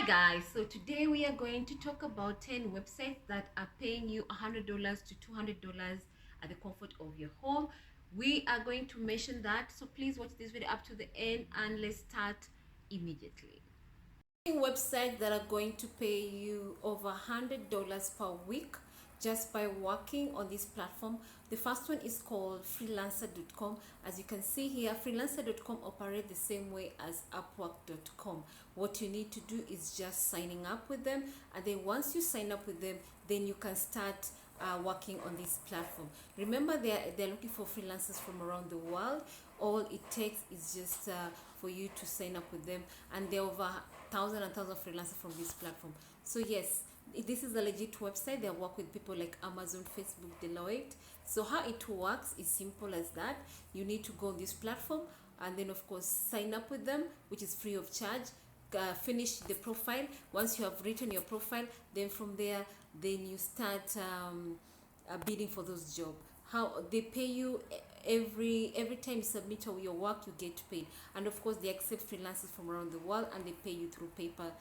Guys, so today we are going to talk about 10 websites that are paying you $100 to $200 at the comfort of your home. We are going to mention that, so please watch this video up to the end and let's start immediately. Websites that are going to pay you over $100 per week just by working on this platform. The first one is called Freelancer.com. As you can see here, Freelancer.com operates the same way as Upwork.com. What you need to do is just signing up with them, and then once you sign up with them, then you can start working on this platform. Remember, they're looking for freelancers from around the world. All it takes is just for you to sign up with them, and there are over thousands and thousands of freelancers from this platform. So yes, this is a legit website. They work with people like Amazon, Facebook, Deloitte. So how it works is simple as that. You need to go on this platform and then of course sign up with them, which is free of charge. Finish the profile. Once you have written your profile, then from there, then you start bidding for those jobs. How they pay you every time you submit your work, you get paid. And of course, they accept freelancers from around the world, and they pay you through PayPal.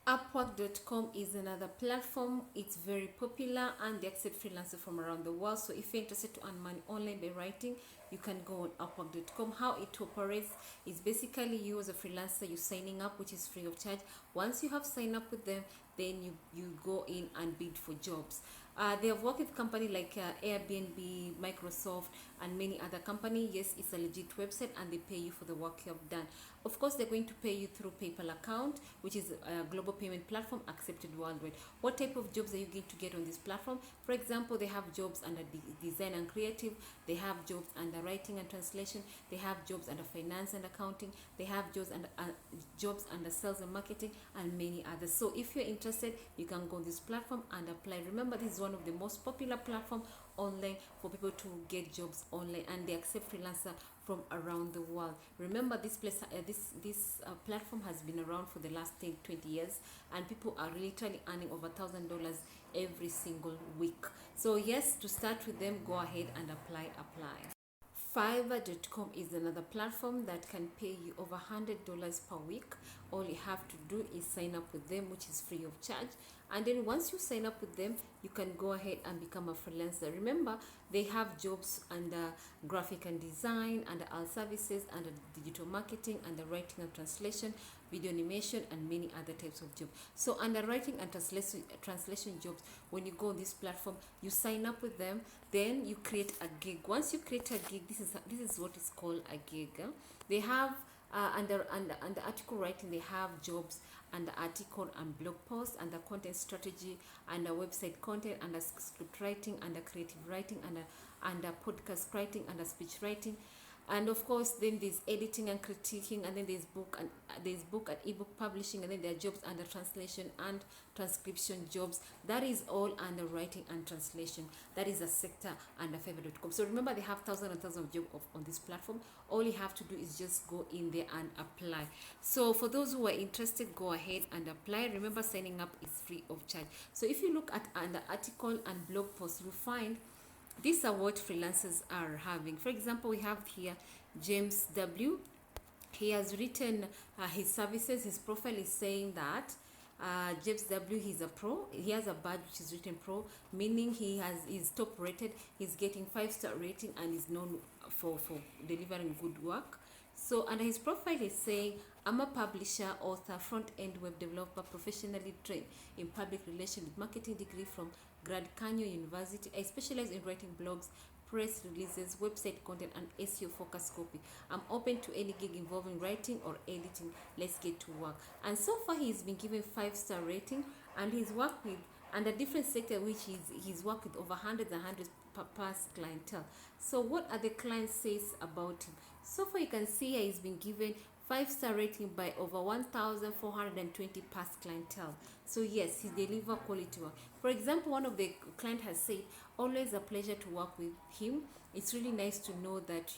Upwork.com is another platform. It's very popular and they accept freelancers from around the world. So if you're interested to earn money online by writing, you can go on Upwork.com. How it operates is basically you as a freelancer, you're signing up, which is free of charge. Once you have signed up with them, then you go in and bid for jobs. They have worked with companies like Airbnb, Microsoft, and many other companies. Yes, it's a legit website and they pay you for the work you have done. Of course, they're going to pay you through PayPal account, which is a global payment platform accepted worldwide. What type of jobs are you going to get on this platform? For example, they have jobs under design and creative. They have jobs under writing and translation. They have jobs under finance and accounting. They have jobs under sales and marketing, and many others. So if you're interested, you can go on this platform and apply. Remember, this is one of the most popular platforms online for people to get jobs online, and they accept freelancers from around the world. Remember, this platform has been around for the last 20 years, and people are literally earning over $1,000 every single week. So yes, to start with them, go ahead and apply. Fiverr.com is another platform that can pay you over $100 per week. All you have to do is sign up with them, which is free of charge. And then once you sign up with them, you can go ahead and become a freelancer. Remember, they have jobs under graphic and design, under all services, under digital marketing, under writing and translation, video animation, and many other types of jobs. So under writing and translation jobs, when you go on this platform, you sign up with them, then you create a gig. Once you create a gig, this is what is called a gig. They have under article writing, they have jobs under article and blog posts, under content strategy, under website content, under script writing, under creative writing, under podcast writing, under speech writing. And of course, then there's editing and critiquing, and then there's book and ebook publishing, and then there are jobs under translation and transcription jobs. That is all under writing and translation. That is a sector under Fiverr.com. So remember, they have thousands and thousands of jobs on this platform. All you have to do is just go in there and apply. So for those who are interested, go ahead and apply. Remember, signing up is free of charge. So if you look at under article and blog posts, you'll find these are what freelancers are having. For example, we have here James W. He has written his services. His profile is saying that James W. He's a pro. He has a badge which is written pro, meaning he's top rated. He's getting 5-star rating and is known for delivering good work. So under his profile is saying, I'm a publisher, author, front-end web developer, professionally trained in public relations with marketing degree from Grand Canyon University. I specialize in writing blogs, press releases, website content, and SEO focus copy. I'm open to any gig involving writing or editing. Let's get to work. And so far, he's been given 5-star rating, and he's worked with under different sector, which he's worked with over hundreds and hundreds past clientele. So what are the clients says about him? So far, you can see here he's been given 5-star rating by over 1,420 past clientele. So yes, he delivers quality work. For example, one of the client has said, always a pleasure to work with him. It's really nice to know that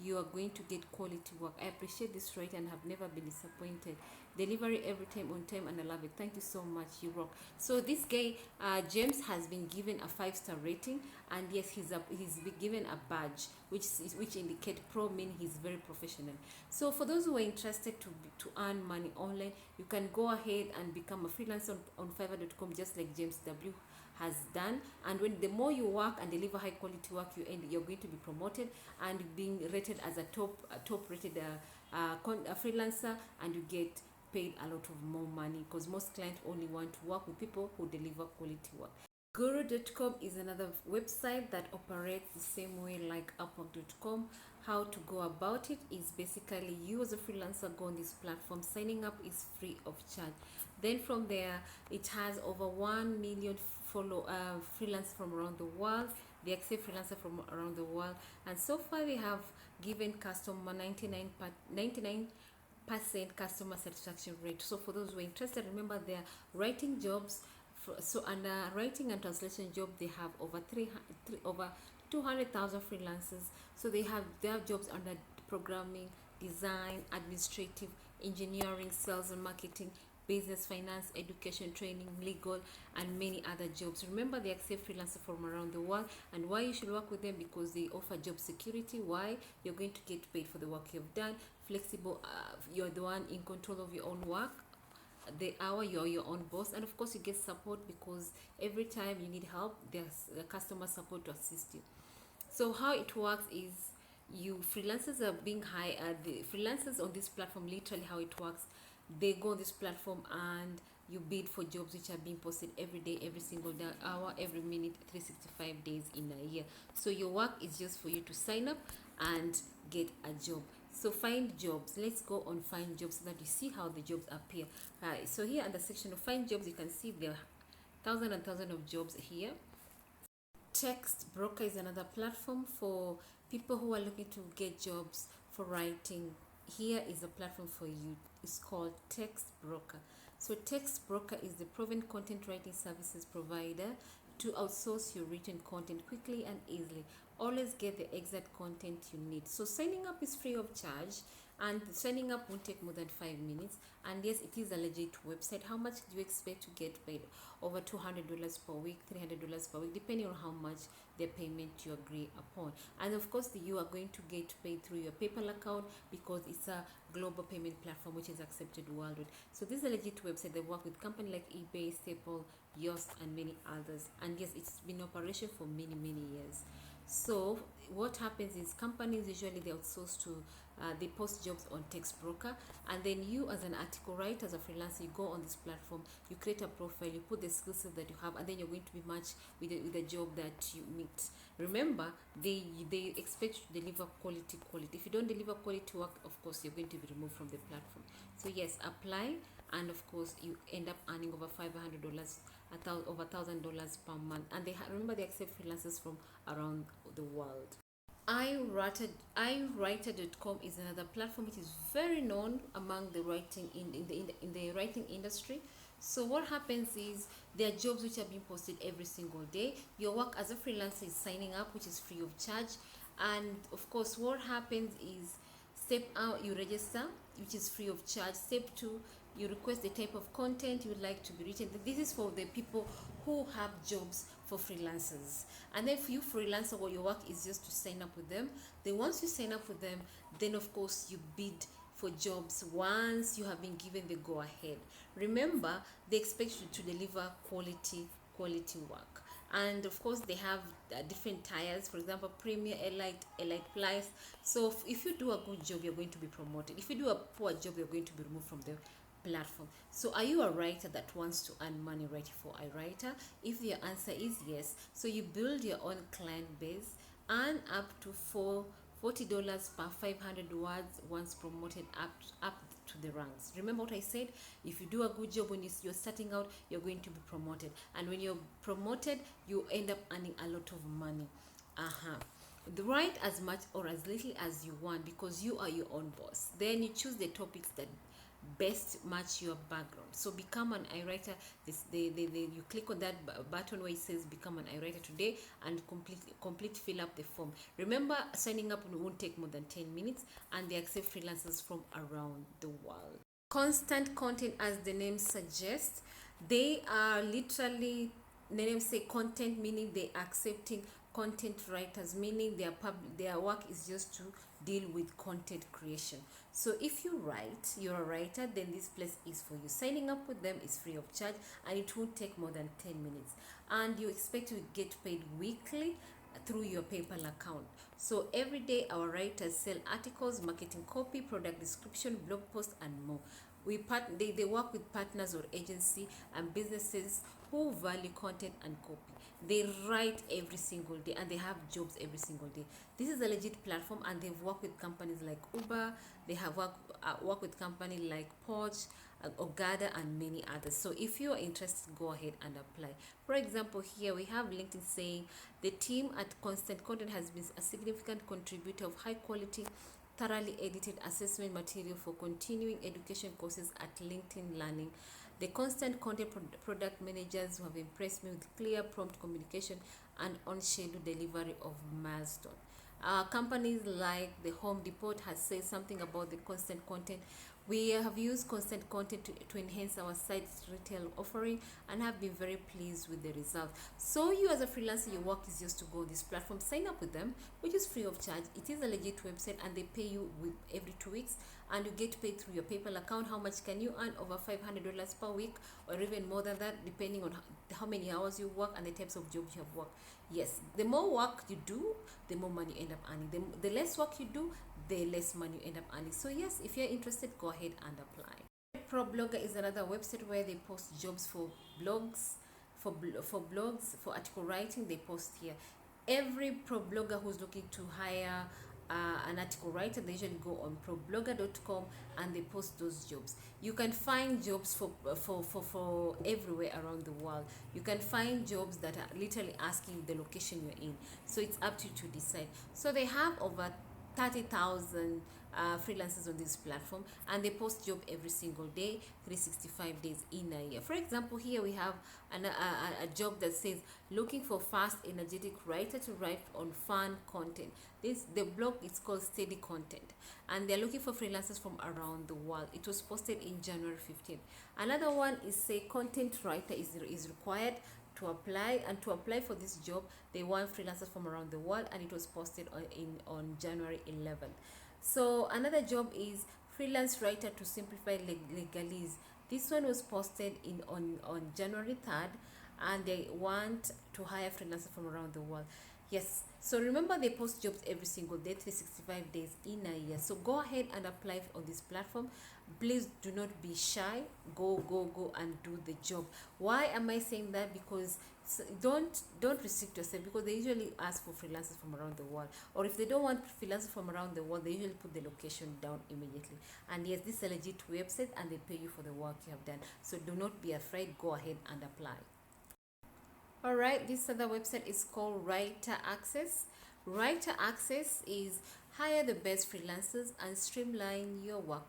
you are going to get quality work. I appreciate this rate and have never been disappointed. Delivery every time on time, and I love it. Thank you so much. You rock. So this guy, James, has been given a 5-star rating, and yes, he's been given a badge, which indicate pro, mean he's very professional. So for those who are interested to earn money online, you can go ahead and become a freelancer on Fiverr.com, just like James W has done. And when the more you work and deliver high quality work, you're going to be promoted and being rated as a top rated freelancer, and you get paid a lot of more money, because most clients only want to work with people who deliver quality work. Guru.com is another website that operates the same way like Upwork.com. How to go about it is basically you as a freelancer go on this platform. Signing up is free of charge. Then from there, it has over 1 million freelancers from around the world. They accept freelancers from around the world, and so far they have given customer 99% customer satisfaction rate. So for those who are interested, remember they are writing jobs. So under writing and translation job, they have over 200,000 freelancers. So they have jobs under programming, design, administrative, engineering, sales and marketing, business, finance, education, training, legal, and many other jobs. Remember, they accept freelancers from around the world. And why you should work with them? Because they offer job security. Why? You're going to get paid for the work you've done. Flexible, you're the one in control of your own work. The hour, you're your own boss, and of course you get support, because every time you need help, there's a customer support to assist you. So how it works is, you freelancers are being hired. The freelancers on this platform, literally how it works, they go on this platform and you bid for jobs which are being posted every day, every single day, hour, every minute, 365 days in a year. So your work is just for you to sign up and get a job. So find jobs. Let's go on find jobs so that you see how the jobs appear. So here under section of find jobs, you can see there are thousands and thousands of jobs here. Text Broker is another platform for people who are looking to get jobs for writing. Here is a platform for you. It's called Text Broker. So Text Broker is the proven content writing services provider to outsource your written content quickly and easily. Always get the exact content you need. So signing up is free of charge, and signing up won't take more than 5 minutes. And yes, it is a legit website. How much do you expect to get paid? Over $200 per week, $300 per week, depending on how much the payment you agree upon. And of course, you are going to get paid through your PayPal account, because it's a global payment platform which is accepted worldwide. So this is a legit website. They work with companies like eBay, Staple, Yoast, and many others. And yes, it's been in operation for many years. So what happens is, companies usually they outsource to they post jobs on Text Broker, and then you as an article writer, as a freelancer, you go on this platform, you create a profile, you put the skill set that you have, and then you're going to be matched with the job that you meet. Remember, they expect you to deliver quality. If you don't deliver quality work, of course you're going to be removed from the platform. So yes, apply, and of course you end up earning over $500, over $1,000 per month. And remember, they accept freelancers from around the world. iWriter.com is another platform which is very known among the writing in the writing industry. So what happens is, there are jobs which are being posted every single day. Your work as a freelancer is signing up, which is free of charge. And of course, what happens is, step out, you register, which is free of charge. Step 2, you request the type of content you would like to be written. This is for the people who have jobs for freelancers. And then for you freelancer, what your work is just to sign up with them. Then once you sign up with them, then of course you bid for jobs once you have been given the go ahead. Remember, they expect you to deliver quality work. And of course, they have different tiers. For example, Premier, Elite Plus. So if you do a good job, you're going to be promoted. If you do a poor job, you're going to be removed from the platform. So are you a writer that wants to earn money writing for a writer? If your answer is yes, so you build your own client base, earn up to $40 per 500 words once promoted up to the ranks. Remember what I said? If you do a good job when you're starting out, you're going to be promoted, and when you're promoted, you end up earning a lot of money. Write as much or as little as you want, because you are your own boss. Then you choose the topics best match your background. So become an iWriter. You click on that button where it says become an iWriter today, and complete fill up the form. Remember, signing up won't take more than 10 minutes, and they accept freelancers from around the world. Constant content, as the name suggests, they are literally, the name say content, meaning they accepting content writers, meaning their work is just to deal with content creation. So if you're a writer, then this place is for you. Signing up with them is free of charge, and it won't take more than 10 minutes, and you expect to get paid weekly through your PayPal account. So every day our writers sell articles, marketing copy, product description, blog posts, and more. They work with partners or agency and businesses who value content and copy. They write every single day, and they have jobs every single day. This is a legit platform, and they've worked with companies like Uber. They have worked with companies like Porsche, Ogada, and many others. So if you are interested, go ahead and apply. For example, here we have LinkedIn saying the team at Constant Content has been a significant contributor of high quality, thoroughly edited assessment material for continuing education courses at LinkedIn Learning. The Constant Content product managers who have impressed me with clear, prompt communication and on-schedule delivery of milestone. Companies like the Home Depot has said something about the Constant Content. We have used Constant Content to enhance our site's retail offering and have been very pleased with the result. So you as a freelancer, your work is just to go on this platform, sign up with them, which is free of charge. It is a legit website, and they pay you every 2 weeks, and you get paid through your PayPal account. How much can you earn? Over $500 per week, or even more than that, depending on how many hours you work and the types of jobs you have worked. Yes, the more work you do, the more money you end up earning. The less work you do, the less money you end up earning. So yes, if you're interested, go ahead and apply. Pro Blogger is another website where they post jobs for blogs, for article writing. They post here. Every pro blogger who's looking to hire an article writer, they usually go on problogger.com and they post those jobs. You can find jobs for everywhere around the world. You can find jobs that are literally asking the location you're in. So it's up to you to decide. So they have over 30,000 freelancers on this platform, and they post job every single day, 365 days in a year. For example, here we have a job that says looking for fast, energetic writer to write on fun content. The blog is called Steady Content, and they're looking for freelancers from around the world. It was posted in January 15th. Another one is say content writer is required to apply, and to apply for this job they want freelancers from around the world, and it was posted on January 11th. So another job is freelance writer to simplify legalese. This one was posted on January 3rd, and they want to hire freelancers from around the world. Yes, so remember, they post jobs every single day, 365 days in a year. So go ahead and apply on this platform. Please do not be shy. Go and do the job. Why am I saying that? Because don't restrict yourself, because they usually ask for freelancers from around the world, or if they don't want freelancers from around the world, they usually put the location down immediately. And yes, this is a legit website, and they pay you for the work you have done. So do not be afraid. Go ahead and apply. All right, this other website is called Writer Access. Writer Access is hire the best freelancers and streamline your work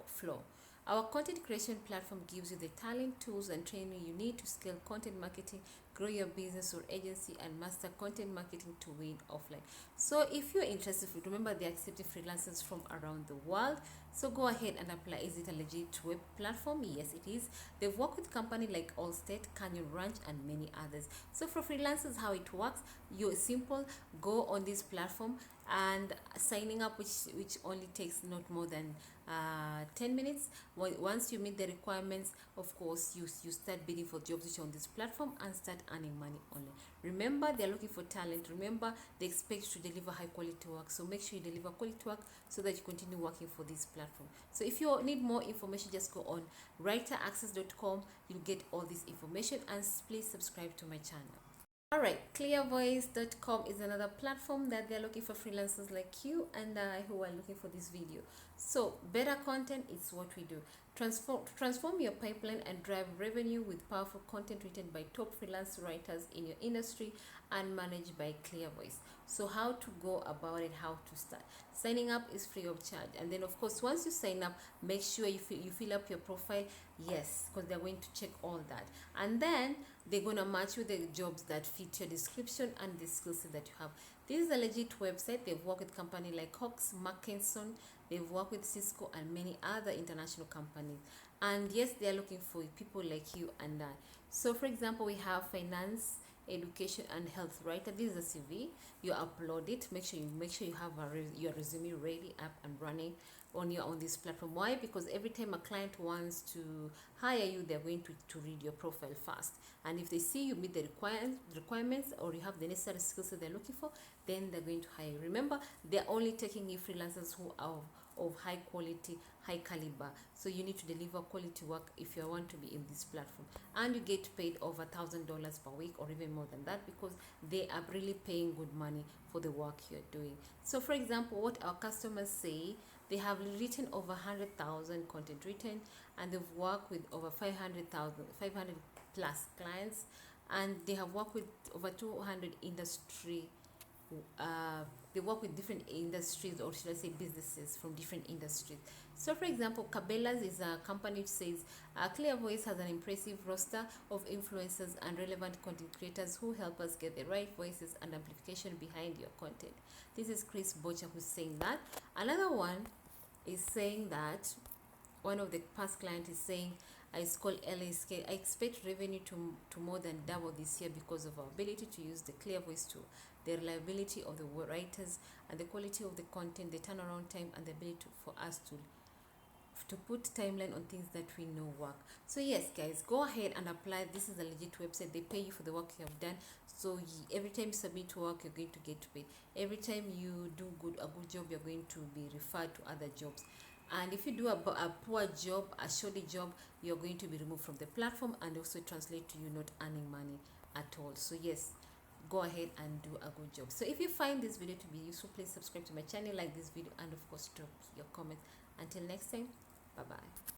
flow. Our content creation platform gives you the talent, tools, and training you need to scale content marketing, grow your business or agency, and master content marketing to win offline. So if you're interested, remember they're accepting freelancers from around the world. So go ahead and apply. Is it a legit web platform? Yes, it is. They've worked with companies like Allstate, Canyon Ranch, and many others. So for freelancers, how it works, you're simple. Go on this platform and signing up, which only takes not more than 10 minutes. Once you meet the requirements, of course, you start bidding for jobs which are on this platform and start earning money online. Remember, they're looking for talent. Remember, they expect you to deliver high quality work. So make sure you deliver quality work so that you continue working for this platform. So if you need more information, just go on writeraccess.com. You'll get all this information, and please subscribe to my channel. All right, clearvoice.com is another platform that they're looking for freelancers like you and I who are looking for this video. So better content is what we do. Transform your pipeline and drive revenue with powerful content written by top freelance writers in your industry and managed by ClearVoice. So how to go about it, how to start. Signing up is free of charge, and then of course once you sign up, make sure you fill up your profile. Yes, because they're going to check all that, and then they're going to match you the jobs that fit your description and the skill set that you have. This is a legit website. They've worked with companies like Cox, Mackinson, they've worked with Cisco and many other international companies. And yes, they are looking for people like you and I. So for example, we have finance, education and health writer. This is a CV. You upload it. Make sure you have your resume ready, up and running on this platform. Why? Because every time a client wants to hire you, they're going to read your profile first, and if they see you meet the requirements or you have the necessary skills that they're looking for, then they're going to hire you. Remember, they're only taking in freelancers who are of high quality, high caliber. So you need to deliver quality work if you want to be in this platform, and you get paid over $1,000 per week or even more than that, because they are really paying good money for the work you're doing. So for example, what our customers say, they have written over 100,000 content written, and they've worked with over 500 plus clients, and they have worked with over 200 industry. They work with different industries, or should I say businesses from different industries. So for example, Cabela's is a company which says CLEO Voice has an impressive roster of influencers and relevant content creators who help us get the right voices and amplification behind your content. This is Chris Bocher who's saying that. Another one is saying that, one of the past clients is saying, it's called LSK. I expect revenue to more than double this year because of our ability to use the CLEO Voice tool, the reliability of the writers, and the quality of the content, the turnaround time, and the ability for us to put timeline on things that we know work. So yes guys, go ahead and apply. This is a legit website. They pay you for the work you have done. So every time you submit work, you're going to get paid. Every time you do a good job, you're going to be referred to other jobs. And if you do a poor job, a shoddy job, you're going to be removed from the platform, and also translate to you not earning money at all. So yes, go ahead and do a good job. So if you find this video to be useful, please subscribe to my channel, like this video, and of course drop your comments. Until next time, bye bye.